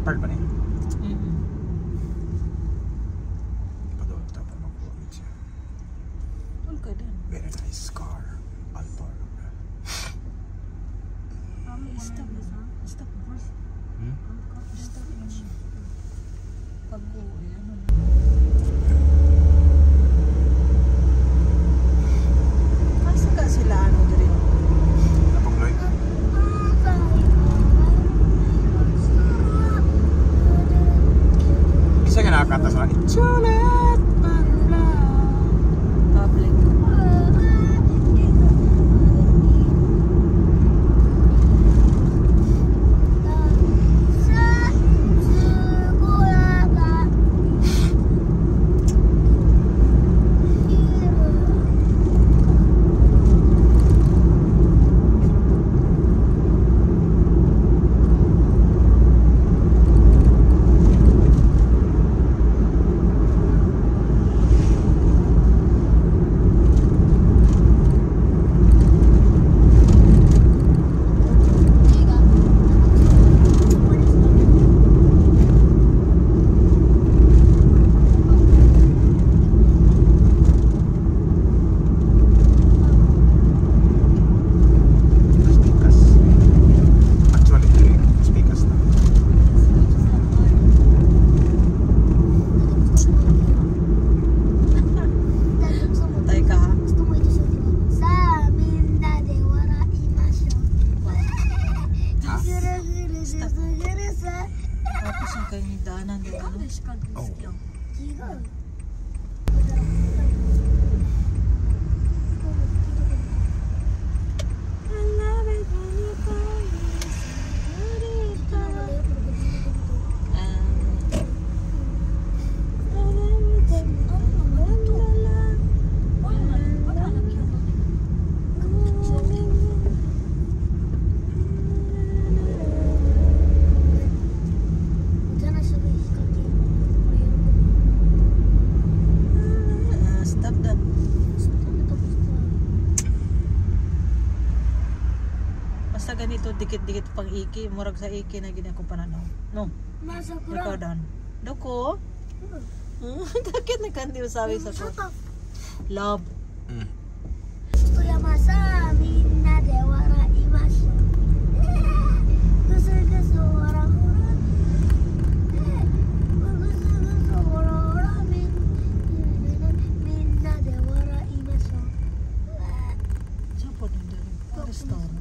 Leopard ba niya? Padol dapat magbuwagit siya. Okay din. Very nice car. Alphard. Stop first. Stop yung pag-uwi. Masa ka sila ano diri? Napagloy? Isa nga nakakanta sa akin. Juliet Pablo. Public. Ganito dikit-dikit pang iki, murag sa iki na gina ko pananaw. No. Ikaw dan. Doko. Dakit na kandi usawi sa ko. Love. Masa minna de wara imasho. Gusto orang-orang. Gusto orang-orang minna de wara imasho. Siapa din dari restaurant.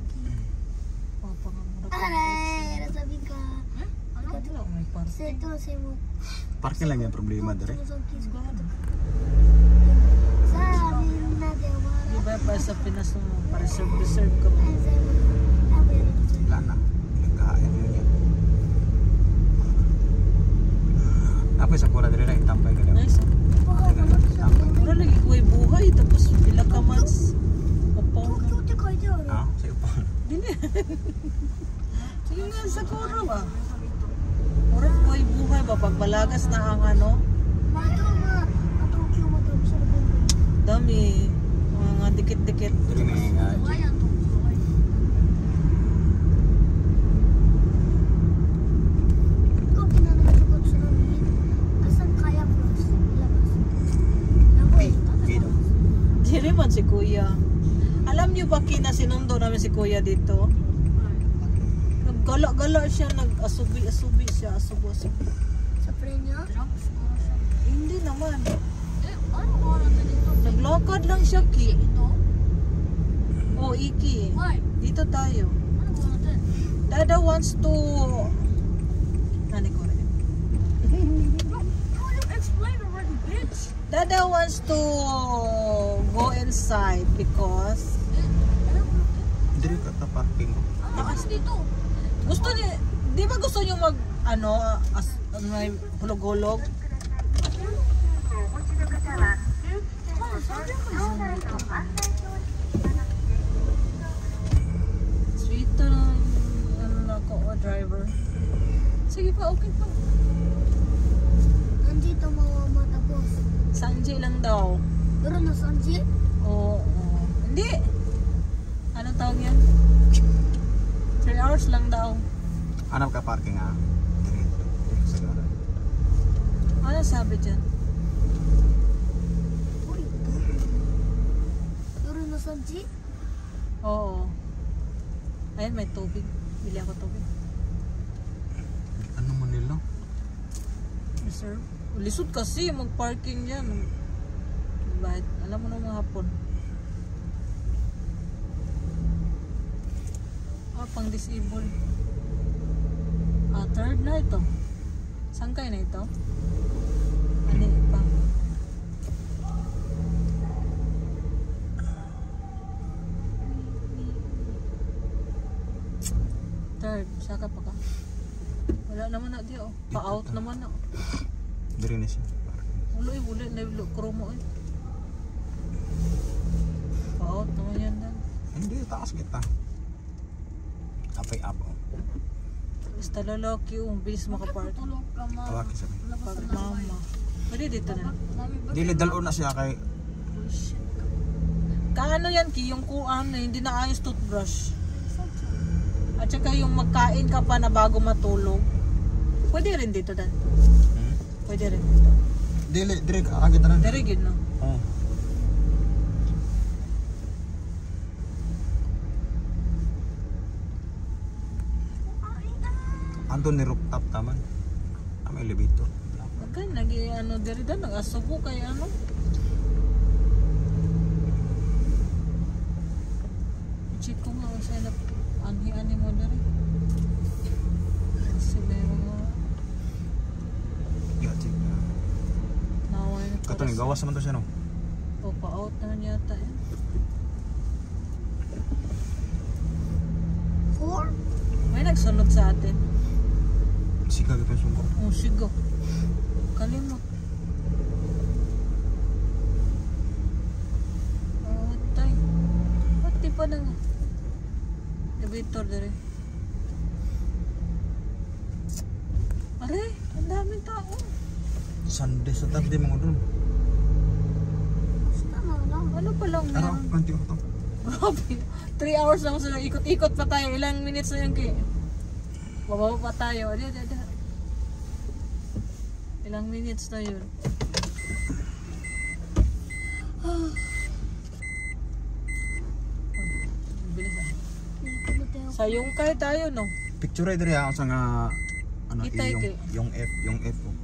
Ay, nasabi ka. Ano lang may parking? Ito, sa'yo mo. Parking lang yung problema dere. Sa amin na dewara. Diba pa sa Pinas mo, pa-reserve ka mo. Wala na. Nagkain yun yan. Tapos sa kura dere na itampay ka na. Nice. Mura lagi ko buhay, tapos pila ka months. Upaw na. Ah, sa iyo pa. Dili. Sige nga sa kura ba? Mura ko buhay ba? Pagbalagas na ang ano? Dami. Mga dikit-dikit. Dere na yung Dili man si Kuya. Alam niyo ba kinasinundo namin si Kuya dito? Naggala-gala siya, nag-asubi-asubi siya, asubo-asubi. Sa prenya? Hindi naman. Naglakad lang siya, Ki. Oh, Iki. Dito tayo. Dada wants to... Nani ko rin. Dada wants to go inside because... Dere ka ta parking ko. Gusto ni... Di ba gusto niyo mag... Ano, may hulog-hulog? Sweet na ano na ako, driver. Sige pa, okay pa. Nandito mo matapos. Sanji lang daw. Pero na Sanji? Oo. Hindi. Anong tawag yan? 3 hours lang daw. Hanap ka parking ha. Dere. kasagaran. Ano sabi dyan? Uy. Pero na Sanji? Oo. Ayun, may tubig. Bili ako tubig. Ano man nila? Sir, lisod kasi mag-parking dyan. Bakit? Alam mo na mga hapon. Pang disable. Third na ito. Sangkay na ito? Ani pang third, saka pa ka. Wala naman na di oh. Pa-out naman na. Diri na siya. Ulo na yung kromo eh. Pa-out naman yan dan. Hindi, taas kita. Apay abo. Basta lalaki yung bilis makapark. Tulog ka ma. Tawaki sabi. Pag mama. Pwede dito na. Dili dalo na siya kay Kaano yan ki, yung kuan na hindi na ayos toothbrush. At saka yung magkain ka pa na bago matulog. Pwede rin dito dan. Pwede rin dito. dili dire ka kita na. Very good no. Oh. Andun ni rooftop taman. Ang elevator. Okay, nagi ano diri dan nag-asubo kay ano. I-check ko nga sa na anhi-ani mo diri. Kasi may mga Gati. naway na Kato ni gawas naman to siya no. O pa-out naman yata eh. 4? May nagsunod sa atin. Sika kita sungko. Oh, sigo. Kalimot. Oh, tay. Pati pa na nga. Elevator dere. Aray, ang daming tao. Sunday sa tabi mga doon. Basta na lang. Ano pa lang Ano, meron? kanti ko to. Grabe. 3 hours lang sila. Ikot-ikot pa tayo. Ilang minutes na yung kay. Bababa pa tayo. Adi. Ilang minutes na yun. Bilis ah. Sa Yungkay tayo no? Picture ay dire ako sa nga ano Itay kay. yung F oh.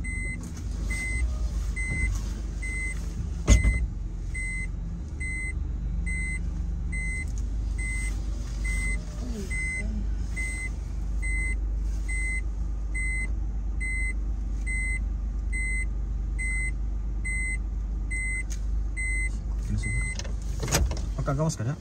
Kinasiguro. Magkagawas ka na?